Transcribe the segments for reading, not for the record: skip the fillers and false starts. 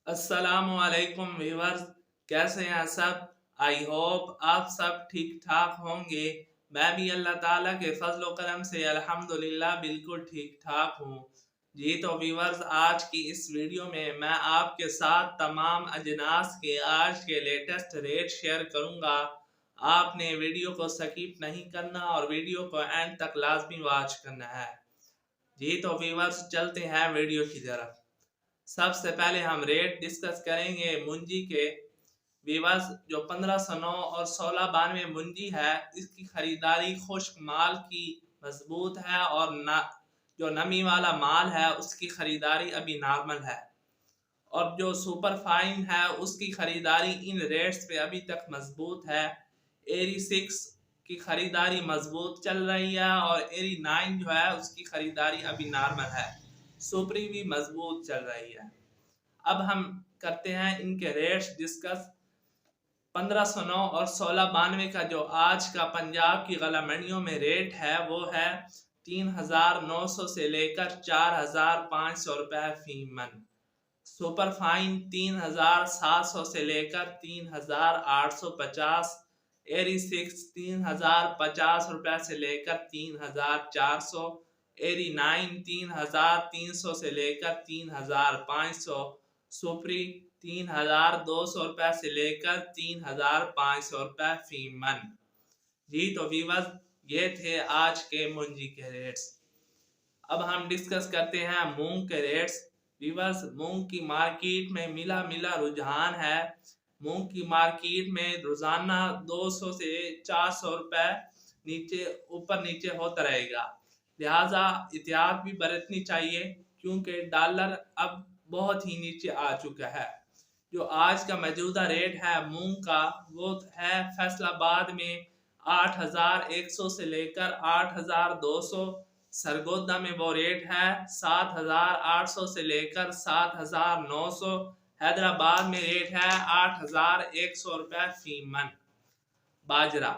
अस्सलामुअलैकुम व्यूअर्स, कैसे हैं सब। आई होप आप सब ठीक ठाक होंगे। मैं भी अल्लाह ताला के फजल करम से अल्हम्दुलिल्लाह बिल्कुल ठीक ठाक हूँ। जी तो व्यूअर्स, आज की इस वीडियो में मैं आपके साथ तमाम अजनास के आज के लेटेस्ट रेट शेयर करूँगा। आपने वीडियो को स्किप नहीं करना और वीडियो को एंड तक लाजमी वॉच करना है। जी तो व्यूअर्स, चलते हैं वीडियो की तरफ। सबसे पहले हम रेट डिस्कस करेंगे मुंजी के। वीवर्स, जो 1509 और 1692 मुंजी है, इसकी खरीदारी खुश्क माल की मजबूत है और जो नमी वाला माल है उसकी खरीदारी अभी नॉर्मल है। और जो सुपर फाइन है उसकी खरीदारी इन रेट्स पे अभी तक मजबूत है। एरी 6 की खरीदारी मजबूत चल रही है और एरी 9 जो है उसकी खरीदारी अभी नॉर्मल है। सुपरी भी मजबूत चल रही है। अब हम करते हैं इनके रेट्स डिस्कस। 1509 और 1692 का जो आज का पंजाब की गला मंडियों में रेट है वो है 3900 से लेकर 4500 रुपए फी मन। सुपर फाइन 3700 से लेकर 3850। एरी 6 3050 रुपए से लेकर 3400। एरी 9 3300 से लेकर 3500। सुपरी 3200 रुपए से लेकर 3500 रुपए फी मन। जी तो व्यूअर्स, ये थे आज के मुंजी के रेट्स। अब हम डिस्कस करते हैं मूंग के रेट्स। व्यूअर्स, मूंग की मार्केट में मिला रुझान है। मूंग की मार्केट में रोजाना 200 से 400 रुपए नीचे ऊपर नीचे होता रहेगा, लिहाजा एहतियात भी बरतनी चाहिए क्योंकि डॉलर अब बहुत ही नीचे आ चुका है। जो आज का मौजूदा रेट है मूंग का वो है फैसलाबाद में 8100 से लेकर 8200। सरगोदा में वो रेट है 7800 से लेकर 7900। हैदराबाद में रेट है 8100 रुपए फी मन। बाजरा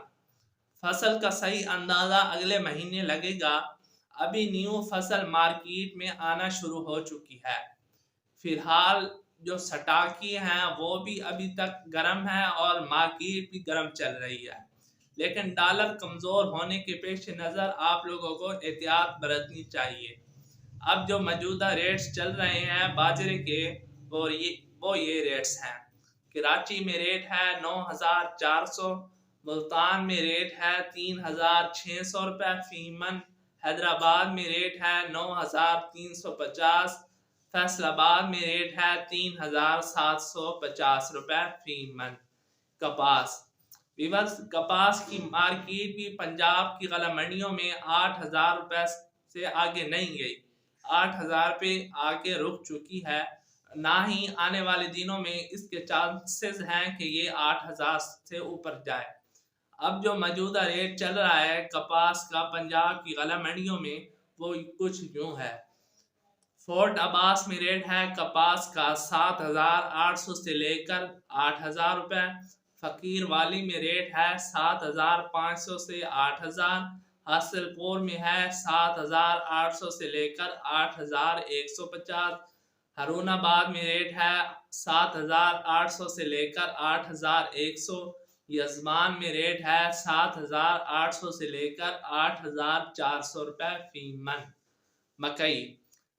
फसल का सही अंदाजा अगले महीने लगेगा। अभी न्यू फसल मार्केट में आना शुरू हो चुकी है। फिलहाल जो स्टाकी हैं वो भी अभी तक गर्म है और मार्केट भी गर्म चल रही है, लेकिन डॉलर कमज़ोर होने के पेश नज़र आप लोगों को एहतियात बरतनी चाहिए। अब जो मौजूदा रेट्स चल रहे हैं बाजरे के वो ये रेट्स हैं। कराची में रेट है 9400। मुल्तान में रेट है 3600 रुपए फी मन। हैदराबाद में रेट है 9350। फैसलाबाद में रेट है 3750 रुपए फी मन। कपास विवर्स, कपास की मार्केट भी पंजाब की गला मंडियों में 8000 रुपए से आगे नहीं गई। 8000 पे आके रुक चुकी है। ना ही आने वाले दिनों में इसके चांसेस हैं कि ये 8000 से ऊपर जाए। अब जो मौजूदा रेट चल रहा है कपास का पंजाब की गला मंडियों में वो कुछ यूं है। फोर्ट अब्बास में रेट है कपास का 7800 से लेकर 8000 रुपए। फकीर वाली में रेट है 7500 से 8000। हासिलपुर में है 7800 से लेकर 8150। हरुणाबाद में रेट है 7800 से लेकर 8100। यजमान में रेट है 7800 से लेकर 8400 रुपए फी मन। मकई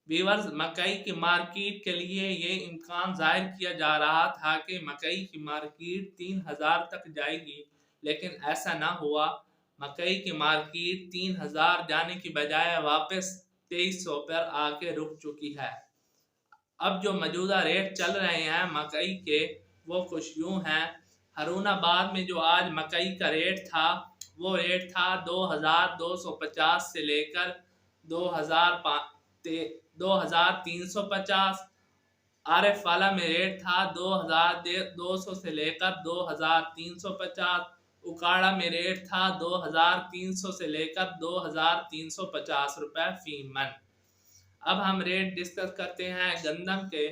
वीवर्स, मकई की मार्केट के लिए ये इम्कान जाहिर किया जा रहा था कि मकई की मार्केट 3000 तक जाएगी, लेकिन ऐसा ना हुआ। मकई की मार्केट 3000 जाने की बजाय वापस 2300 पर आके रुक चुकी है। अब जो मौजूदा रेट चल रहे हैं मकई के वो कुछ यूं हैं। हरुणाबाद में जो आज मकई का रेट था वो रेट था 2250 से लेकर 2350। आरएफ वाला में रेट था 2200 से लेकर 2350। उकाड़ा में रेट था 2300 से लेकर 2350 रुपए फी मन। अब हम रेट डिस्कस करते हैं गंदम के।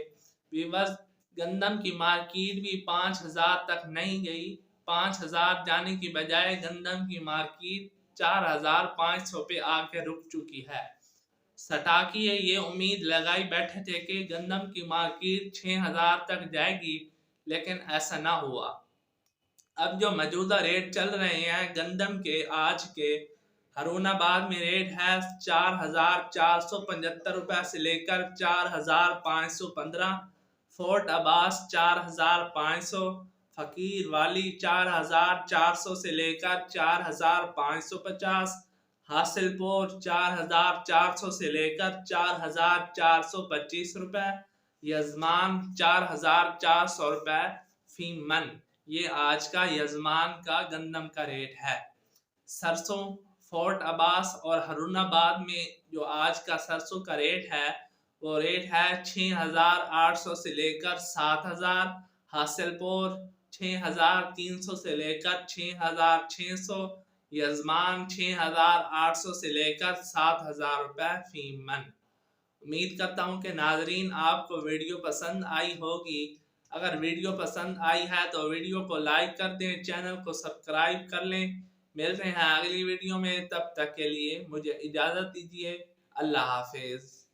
वीवर्स, गंदम की मार्केट भी 5000 तक नहीं गई। 5000 जाने की बजाय गंदम की मार्केट 4500 पे आके रुक चुकी है। सटाकिए ये उम्मीद लगाई बैठे थे कि गंदम की मार्केट 6000 तक जाएगी, लेकिन ऐसा ना हुआ। अब जो मौजूदा रेट चल रहे हैं गंदम के आज के, हरुणाबाद में रेट है 4475 रुपए से लेकर 4515, फोर्ट अब्बास 4500, फकीर वाली 4400 से लेकर 4550, हासिलपुर 4400 से लेकर 4425 रुपए, यजमान 4400 रुपए फी मन। ये आज का यजमान का गंदम का रेट है। सरसों फोर्ट अब्बास और हरुणाबाद में जो आज का सरसों का रेट है वो रेट है 6800 से लेकर 7000, हासिलपुर 6300 से लेकर 6600, यजमान 6800 से लेकर 7000 रुपए फी मन। उम्मीद करता हूँ कि नाजरीन आपको वीडियो पसंद आई होगी। अगर वीडियो पसंद आई है तो वीडियो को लाइक कर दें, चैनल को सब्सक्राइब कर लें। मिलते हैं अगली वीडियो में, तब तक के लिए मुझे इजाज़त दीजिए। अल्लाह हाफिज़।